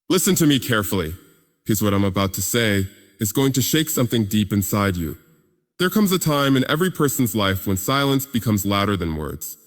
Listen to me carefully, because what I'm about to say is going to shake something deep inside you. There comes a time in every person's life when silence becomes louder than words,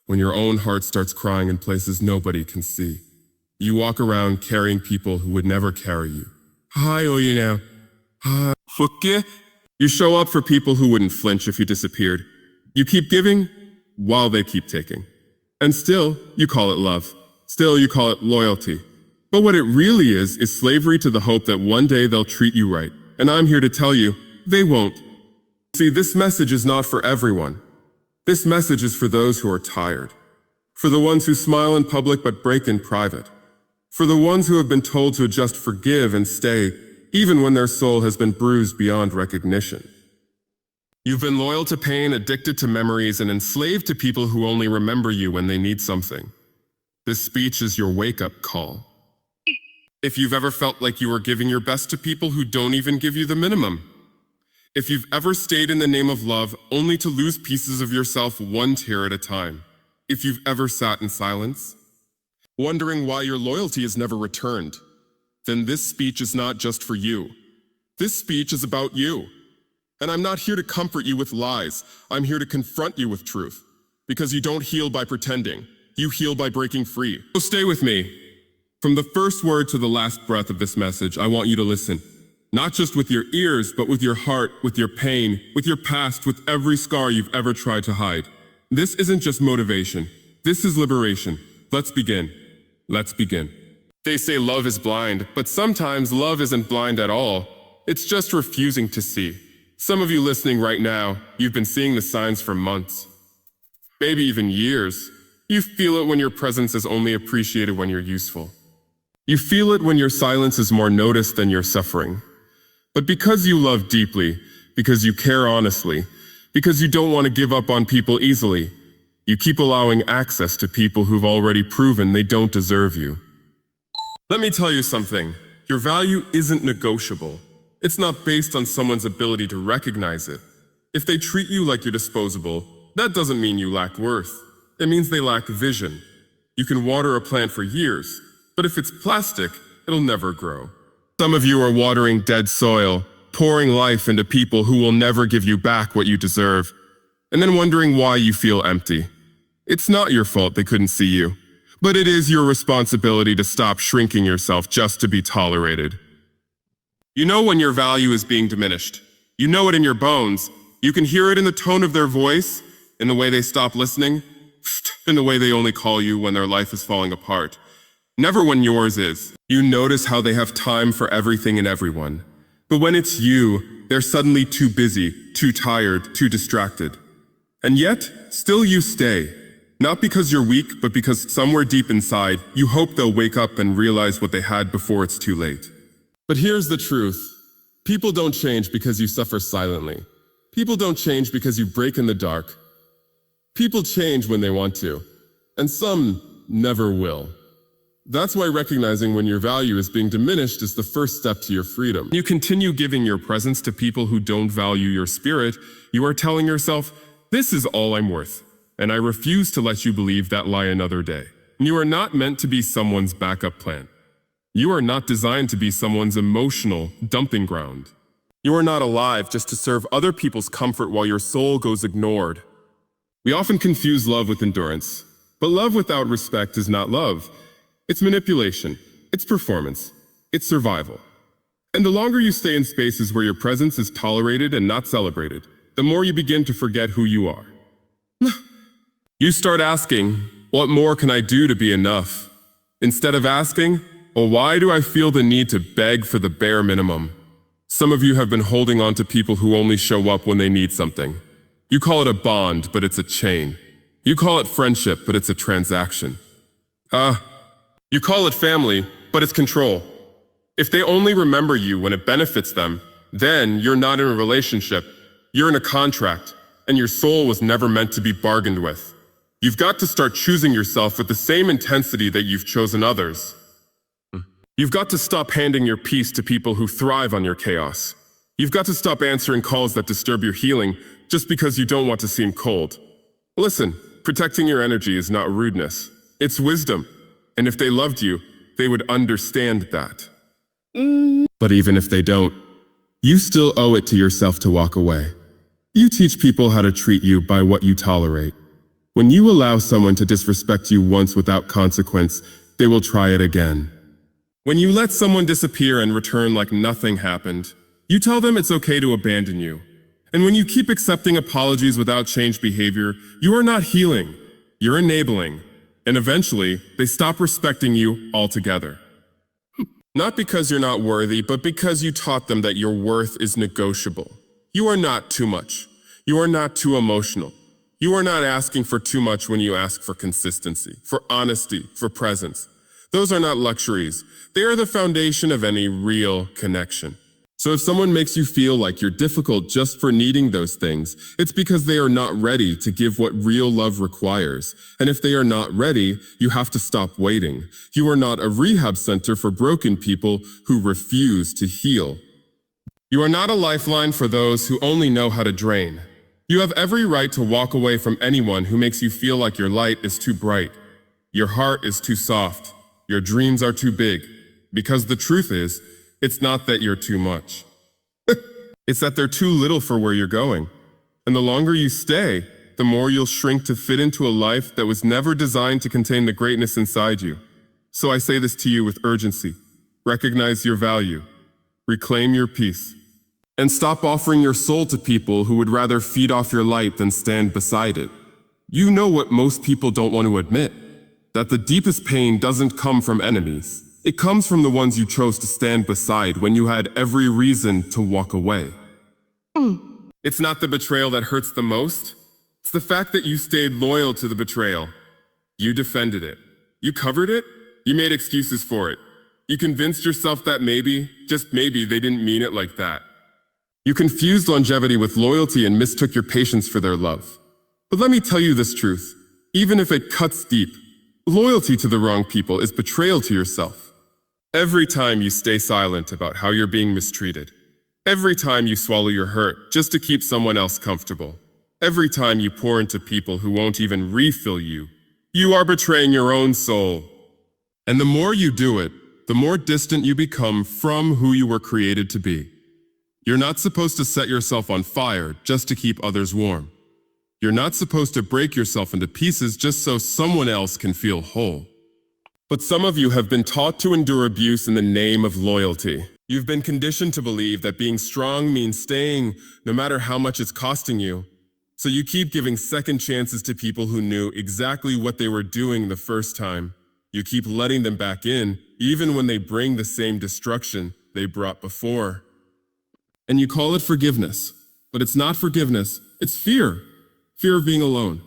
when your own heart starts crying in places nobody can see. You walk around carrying people who would never carry you. Hi, oh you know. Hi. Fuck. You show up for people who wouldn't flinch if you disappeared. You keep giving while they keep taking. And still, you call it love. Still, you call it loyalty. But what it really is slavery to the hope that one day they'll treat you right. And I'm here to tell you, they won't. See, this message is not for everyone. This message is for those who are tired. For the ones who smile in public but break in private. For the ones who have been told to just forgive and stay, even when their soul has been bruised beyond recognition. You've been loyal to pain, addicted to memories, and enslaved to people who only remember you when they need something. This speech is your wake-up call. If you've ever felt like you were giving your best to people who don't even give you the minimum. If you've ever stayed in the name of love only to lose pieces of yourself one tear at a time. If you've ever sat in silence, wondering why your loyalty is never returned, then this speech is not just for you. This speech is about you. And I'm not here to comfort you with lies. I'm here to confront you with truth. Because you don't heal by pretending. You heal by breaking free. So stay with me. From the first word to the last breath of this message, I want you to listen. Not just with your ears, but with your heart, with your pain, with your past, with every scar you've ever tried to hide. This isn't just motivation. This is liberation. Let's begin. Let's begin. They say love is blind, but sometimes love isn't blind at all. It's just refusing to see. Some of you listening right now, you've been seeing the signs for months. Maybe even years. You feel it when your presence is only appreciated when you're useful. You feel it when your silence is more noticed than your suffering. But because you love deeply, because you care honestly, because you don't want to give up on people easily, you keep allowing access to people who've already proven they don't deserve you. Let me tell you something. Your value isn't negotiable. It's not based on someone's ability to recognize it. If they treat you like you're disposable, that doesn't mean you lack worth. It means they lack vision. You can water a plant for years, but if it's plastic, it'll never grow. Some of you are watering dead soil, pouring life into people who will never give you back what you deserve, and then wondering why you feel empty. It's not your fault they couldn't see you, but it is your responsibility to stop shrinking yourself just to be tolerated. You know when your value is being diminished. You know it in your bones. You can hear it in the tone of their voice, in the way they stop listening, in the way they only call you when their life is falling apart. Never when yours is. You notice how they have time for everything and everyone. But when it's you, they're suddenly too busy, too tired, too distracted. And yet, still you stay. Not because you're weak, but because somewhere deep inside, you hope they'll wake up and realize what they had before it's too late. But here's the truth. People don't change because you suffer silently. People don't change because you break in the dark. People change when they want to. And some never will. That's why recognizing when your value is being diminished is the first step to your freedom. You continue giving your presence to people who don't value your spirit, you are telling yourself, this is all I'm worth, and I refuse to let you believe that lie another day. You are not meant to be someone's backup plan. You are not designed to be someone's emotional dumping ground. You are not alive just to serve other people's comfort while your soul goes ignored. We often confuse love with endurance, but love without respect is not love. It's manipulation, it's performance, it's survival. And the longer you stay in spaces where your presence is tolerated and not celebrated, the more you begin to forget who you are. You start asking, what more can I do to be enough? Instead of asking, well, why do I feel the need to beg for the bare minimum? Some of you have been holding on to people who only show up when they need something. You call it a bond, but it's a chain. You call it friendship, but it's a transaction. You call it family, but it's control. If they only remember you when it benefits them, then you're not in a relationship. You're in a contract, and your soul was never meant to be bargained with. You've got to start choosing yourself with the same intensity that you've chosen others. You've got to stop handing your peace to people who thrive on your chaos. You've got to stop answering calls that disturb your healing just because you don't want to seem cold. Listen, protecting your energy is not rudeness. It's wisdom. And if they loved you, they would understand that. But even if they don't, you still owe it to yourself to walk away. You teach people how to treat you by what you tolerate. When you allow someone to disrespect you once without consequence, they will try it again. When you let someone disappear and return like nothing happened, you tell them it's okay to abandon you. And when you keep accepting apologies without changed behavior, you are not healing, you're enabling. And eventually, they stop respecting you altogether. Not because you're not worthy, but because you taught them that your worth is negotiable. You are not too much. You are not too emotional. You are not asking for too much when you ask for consistency, for honesty, for presence. Those are not luxuries. They are the foundation of any real connection. So if someone makes you feel like you're difficult just for needing those things, it's because they are not ready to give what real love requires. And if they are not ready, you have to stop waiting. You are not a rehab center for broken people who refuse to heal. You are not a lifeline for those who only know how to drain. You have every right to walk away from anyone who makes you feel like your light is too bright, your heart is too soft, your dreams are too big. Because the truth is, it's not that you're too much. It's that they're too little for where you're going. And the longer you stay, the more you'll shrink to fit into a life that was never designed to contain the greatness inside you. So I say this to you with urgency. Recognize your value. Reclaim your peace. And stop offering your soul to people who would rather feed off your light than stand beside it. You know what most people don't want to admit, that the deepest pain doesn't come from enemies. It comes from the ones you chose to stand beside when you had every reason to walk away. It's not the betrayal that hurts the most. It's the fact that you stayed loyal to the betrayal. You defended it. You covered it. You made excuses for it. You convinced yourself that maybe, just maybe, they didn't mean it like that. You confused longevity with loyalty and mistook your patience for their love. But let me tell you this truth. Even if it cuts deep, loyalty to the wrong people is betrayal to yourself. Every time you stay silent about how you're being mistreated, every time you swallow your hurt just to keep someone else comfortable, every time you pour into people who won't even refill you, you are betraying your own soul. And the more you do it, the more distant you become from who you were created to be. You're not supposed to set yourself on fire just to keep others warm. You're not supposed to break yourself into pieces just so someone else can feel whole. But some of you have been taught to endure abuse in the name of loyalty. You've been conditioned to believe that being strong means staying no matter how much it's costing you. So you keep giving second chances to people who knew exactly what they were doing the first time. You keep letting them back in, even when they bring the same destruction they brought before. And you call it forgiveness. But it's not forgiveness, it's fear. Fear of being alone.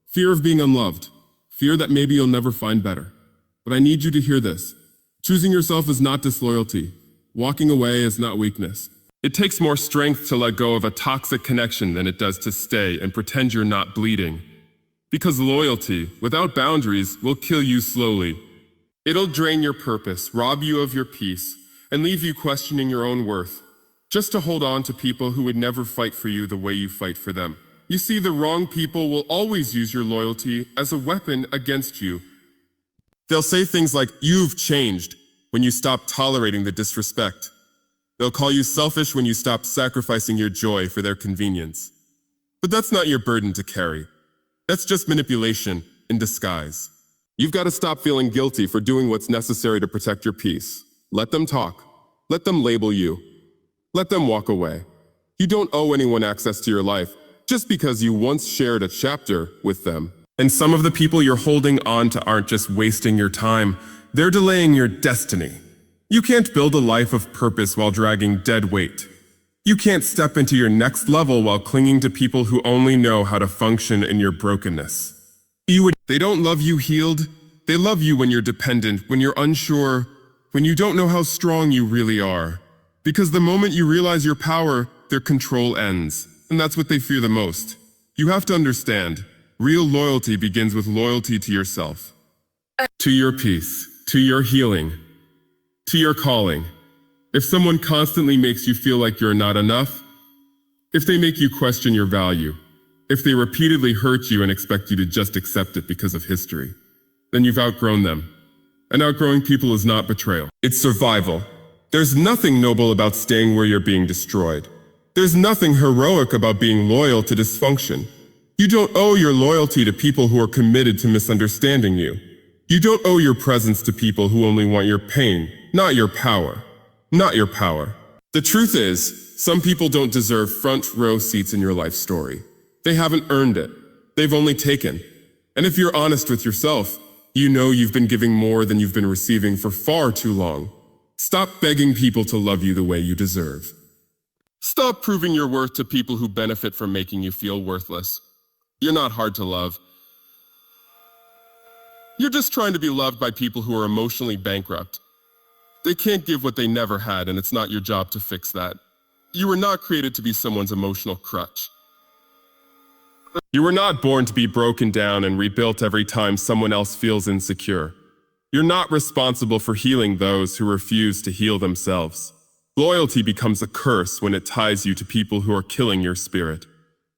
Fear of being unloved. Fear that maybe you'll never find better. But I need you to hear this. Choosing yourself is not disloyalty. Walking away is not weakness. It takes more strength to let go of a toxic connection than it does to stay and pretend you're not bleeding. Because loyalty, without boundaries, will kill you slowly. It'll drain your purpose, rob you of your peace, and leave you questioning your own worth, just to hold on to people who would never fight for you the way you fight for them. You see, the wrong people will always use your loyalty as a weapon against you. They'll say things like, "You've changed," when you stop tolerating the disrespect. They'll call you selfish when you stop sacrificing your joy for their convenience. But that's not your burden to carry. That's just manipulation in disguise. You've got to stop feeling guilty for doing what's necessary to protect your peace. Let them talk. Let them label you. Let them walk away. You don't owe anyone access to your life just because you once shared a chapter with them. And some of the people you're holding on to aren't just wasting your time, they're delaying your destiny. You can't build a life of purpose while dragging dead weight. You can't step into your next level while clinging to people who only know how to function in your brokenness. They don't love you healed. They love you when you're dependent, when you're unsure, when you don't know how strong you really are. Because the moment you realize your power, their control ends. And that's what they fear the most. You have to understand, real loyalty begins with loyalty to yourself. To your peace, to your healing, to your calling. If someone constantly makes you feel like you're not enough, if they make you question your value, if they repeatedly hurt you and expect you to just accept it because of history, then you've outgrown them. And outgrowing people is not betrayal. It's survival. There's nothing noble about staying where you're being destroyed. There's nothing heroic about being loyal to dysfunction. You don't owe your loyalty to people who are committed to misunderstanding you. You don't owe your presence to people who only want your pain, not your power. Not your power. The truth is, some people don't deserve front row seats in your life story. They haven't earned it. They've only taken. And if you're honest with yourself, you know you've been giving more than you've been receiving for far too long. Stop begging people to love you the way you deserve. Stop proving your worth to people who benefit from making you feel worthless. You're not hard to love. You're just trying to be loved by people who are emotionally bankrupt. They can't give what they never had, and it's not your job to fix that. You were not created to be someone's emotional crutch. You were not born to be broken down and rebuilt every time someone else feels insecure. You're not responsible for healing those who refuse to heal themselves. Loyalty becomes a curse when it ties you to people who are killing your spirit.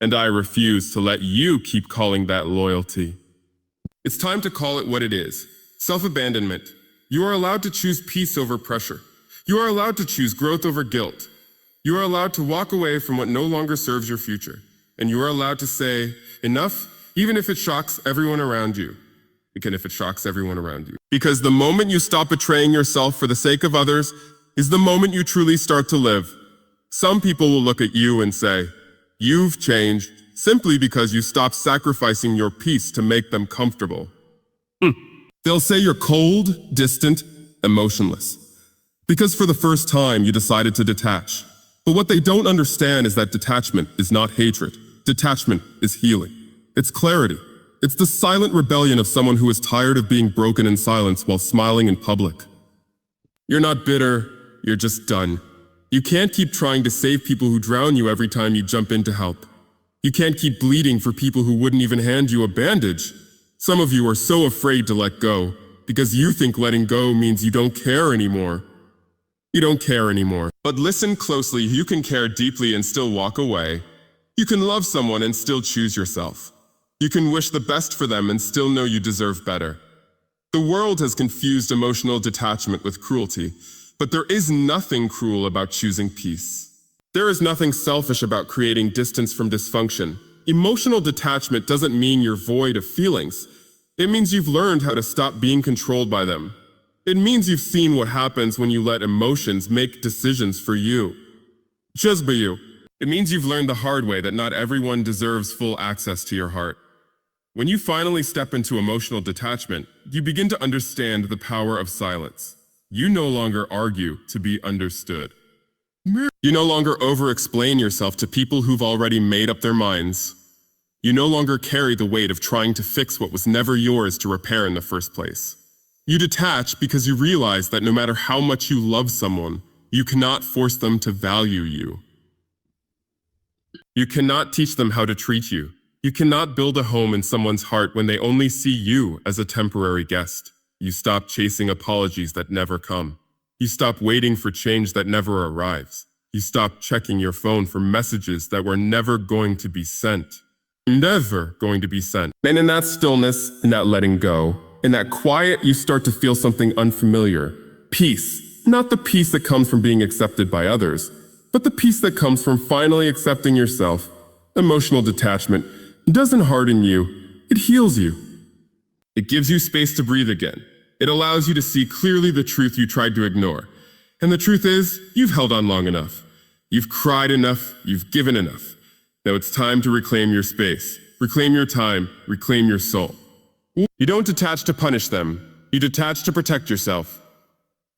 And I refuse to let you keep calling that loyalty. It's time to call it what it is. Self-abandonment. You are allowed to choose peace over pressure. You are allowed to choose growth over guilt. You are allowed to walk away from what no longer serves your future. And you are allowed to say, enough, even if it shocks everyone around you. Again, if it shocks everyone around you. Because the moment you stop betraying yourself for the sake of others is the moment you truly start to live. Some people will look at you and say, you've changed simply because you stopped sacrificing your peace to make them comfortable. They'll say you're cold, distant, emotionless. Because for the first time, you decided to detach. But what they don't understand is that detachment is not hatred. Detachment is healing. It's clarity. It's the silent rebellion of someone who is tired of being broken in silence while smiling in public. You're not bitter, you're just done. You can't keep trying to save people who drown you every time you jump in to help. You can't keep bleeding for people who wouldn't even hand you a bandage. Some of you are so afraid to let go because you think letting go means you don't care anymore. You don't care anymore. But listen closely, you can care deeply and still walk away. You can love someone and still choose yourself. You can wish the best for them and still know you deserve better. The world has confused emotional detachment with cruelty, but there is nothing cruel about choosing peace. There is nothing selfish about creating distance from dysfunction. Emotional detachment doesn't mean you're void of feelings. It means you've learned how to stop being controlled by them. It means you've seen what happens when you let emotions make decisions for you. Just by you. It means you've learned the hard way that not everyone deserves full access to your heart. When you finally step into emotional detachment, you begin to understand the power of silence. You no longer argue to be understood. You no longer over-explain yourself to people who've already made up their minds. You no longer carry the weight of trying to fix what was never yours to repair in the first place. You detach because you realize that no matter how much you love someone, you cannot force them to value you. You cannot teach them how to treat you. You cannot build a home in someone's heart when they only see you as a temporary guest. You stop chasing apologies that never come. You stop waiting for change that never arrives. You stop checking your phone for messages that were never going to be sent. Never going to be sent. And in that stillness, in that letting go, in that quiet, you start to feel something unfamiliar. Peace. Not the peace that comes from being accepted by others, but the peace that comes from finally accepting yourself. Emotional detachment doesn't harden you, it heals you. It gives you space to breathe again. It allows you to see clearly the truth you tried to ignore. And the truth is, you've held on long enough. You've cried enough, you've given enough. Now it's time to reclaim your space, reclaim your time, reclaim your soul. You don't detach to punish them, you detach to protect yourself.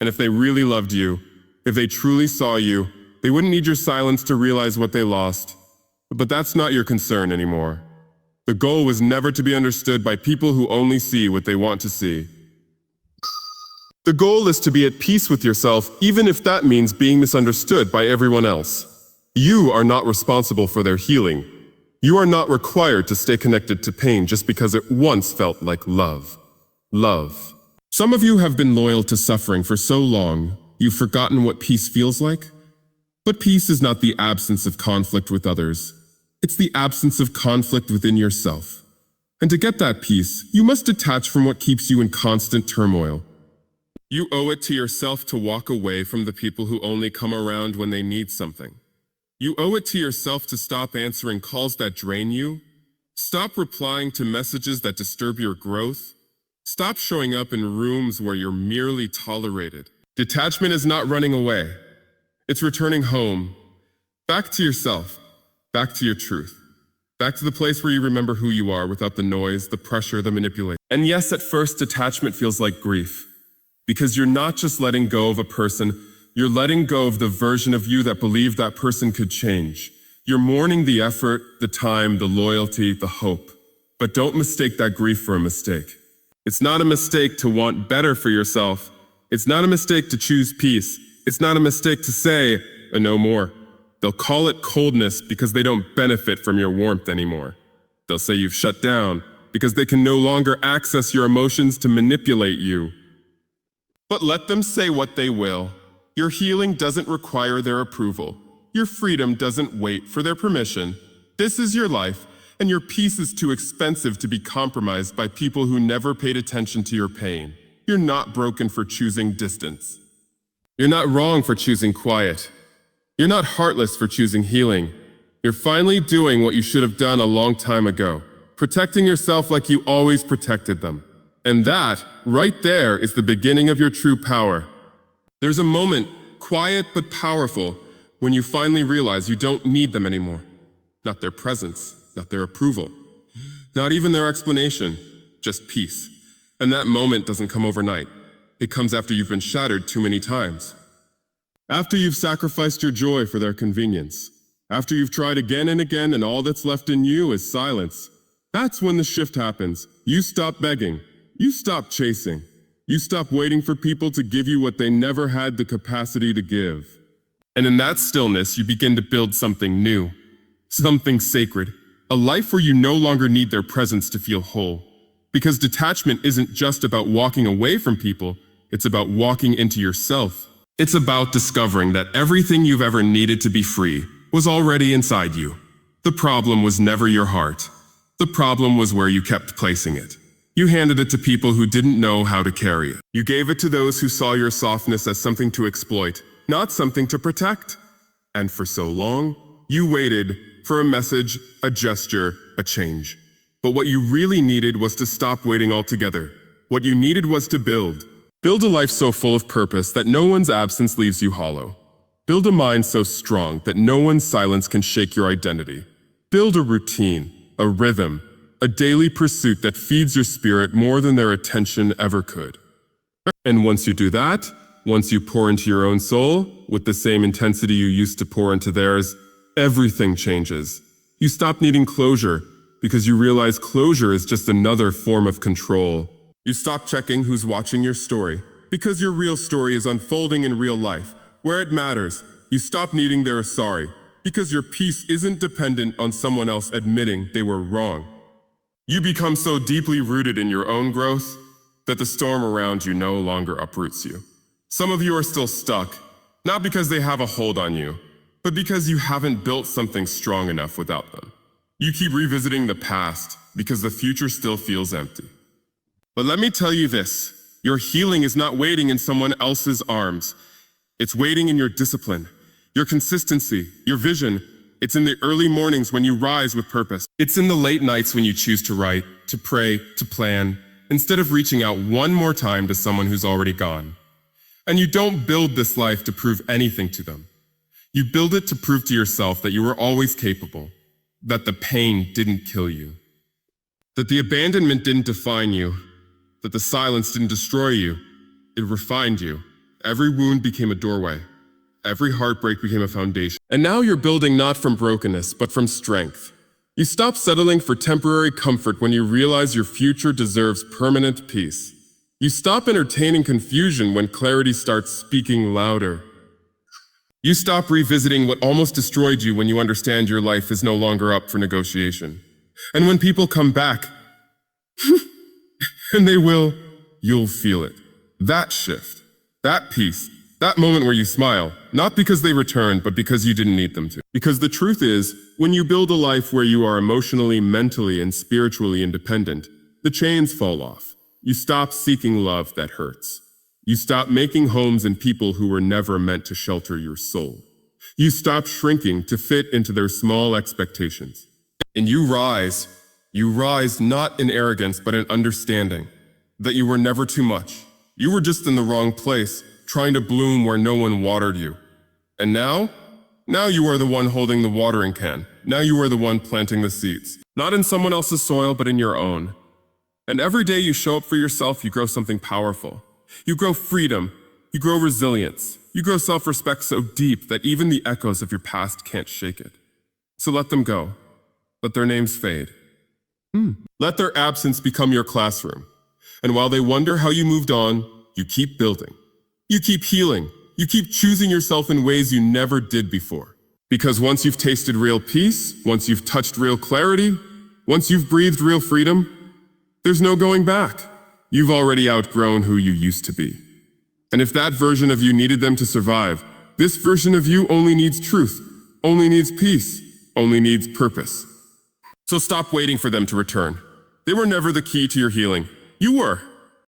And if they really loved you, if they truly saw you, they wouldn't need your silence to realize what they lost. But that's not your concern anymore. The goal was never to be understood by people who only see what they want to see. The goal is to be at peace with yourself, even if that means being misunderstood by everyone else. You are not responsible for their healing. You are not required to stay connected to pain just because it once felt like love. Love. Some of you have been loyal to suffering for so long, you've forgotten what peace feels like. But peace is not the absence of conflict with others. It's the absence of conflict within yourself. And to get that peace, you must detach from what keeps you in constant turmoil. You owe it to yourself to walk away from the people who only come around when they need something. You owe it to yourself to stop answering calls that drain you. Stop replying to messages that disturb your growth. Stop showing up in rooms where you're merely tolerated. Detachment is not running away. It's returning home. Back to yourself. Back to your truth. Back to the place where you remember who you are without the noise, the pressure, the manipulation. And yes, at first, detachment feels like grief. Because you're not just letting go of a person, you're letting go of the version of you that believed that person could change. You're mourning the effort, the time, the loyalty, the hope. But don't mistake that grief for a mistake. It's not a mistake to want better for yourself. It's not a mistake to choose peace. It's not a mistake to say, no more. They'll call it coldness because they don't benefit from your warmth anymore. They'll say you've shut down because they can no longer access your emotions to manipulate you. But let them say what they will. Your healing doesn't require their approval. Your freedom doesn't wait for their permission. This is your life, and your peace is too expensive to be compromised by people who never paid attention to your pain. You're not broken for choosing distance. You're not wrong for choosing quiet. You're not heartless for choosing healing. You're finally doing what you should have done a long time ago, protecting yourself like you always protected them. And that, right there, is the beginning of your true power. There's a moment, quiet but powerful, when you finally realize you don't need them anymore. Not their presence, not their approval, not even their explanation, just peace. And that moment doesn't come overnight. It comes after you've been shattered too many times. After you've sacrificed your joy for their convenience. After you've tried again and again and all that's left in you is silence. That's when the shift happens. You stop begging. You stop chasing. You stop waiting for people to give you what they never had the capacity to give. And in that stillness, you begin to build something new, something sacred, a life where you no longer need their presence to feel whole. Because detachment isn't just about walking away from people, it's about walking into yourself. It's about discovering that everything you've ever needed to be free was already inside you. The problem was never your heart. The problem was where you kept placing it. You handed it to people who didn't know how to carry it. You gave it to those who saw your softness as something to exploit, not something to protect. And for so long, you waited for a message, a gesture, a change. But what you really needed was to stop waiting altogether. What you needed was to build. Build a life so full of purpose that no one's absence leaves you hollow. Build a mind so strong that no one's silence can shake your identity. Build a routine, a rhythm, a daily pursuit that feeds your spirit more than their attention ever could. And once you do that, once you pour into your own soul with the same intensity you used to pour into theirs, everything changes. You stop needing closure because you realize closure is just another form of control. You stop checking who's watching your story because your real story is unfolding in real life, where it matters. You stop needing their sorry because your peace isn't dependent on someone else admitting they were wrong. You become so deeply rooted in your own growth that the storm around you no longer uproots you. Some of you are still stuck, not because they have a hold on you, but because you haven't built something strong enough without them. You keep revisiting the past because the future still feels empty. But let me tell you this, your healing is not waiting in someone else's arms. It's waiting in your discipline, your consistency, your vision. It's in the early mornings when you rise with purpose. It's in the late nights when you choose to write, to pray, to plan, instead of reaching out one more time to someone who's already gone. And you don't build this life to prove anything to them. You build it to prove to yourself that you were always capable, that the pain didn't kill you, that the abandonment didn't define you, that the silence didn't destroy you. It refined you. Every wound became a doorway. Every heartbreak became a foundation. And now you're building not from brokenness, but from strength. You stop settling for temporary comfort when you realize your future deserves permanent peace. You stop entertaining confusion when clarity starts speaking louder. You stop revisiting what almost destroyed you when you understand your life is no longer up for negotiation. And when people come back, and they will, you'll feel it. That shift, that peace, that moment where you smile, not because they returned, but because you didn't need them to. Because the truth is, when you build a life where you are emotionally, mentally, and spiritually independent, the chains fall off. You stop seeking love that hurts. You stop making homes in people who were never meant to shelter your soul. You stop shrinking to fit into their small expectations. And you rise not in arrogance, but in understanding that you were never too much. You were just in the wrong place, trying to bloom where no one watered you. And now you are the one holding the watering can. Now you are the one planting the seeds. Not in someone else's soil, but in your own. And every day you show up for yourself, you grow something powerful. You grow freedom. You grow resilience. You grow self-respect so deep that even the echoes of your past can't shake it. So let them go. Let their names fade. Let their absence become your classroom. And while they wonder how you moved on, you keep building. You keep healing. You keep choosing yourself in ways you never did before. Because once you've tasted real peace, once you've touched real clarity, once you've breathed real freedom, there's no going back. You've already outgrown who you used to be. And if that version of you needed them to survive, this version of you only needs truth, only needs peace, only needs purpose. So stop waiting for them to return. They were never the key to your healing. You were.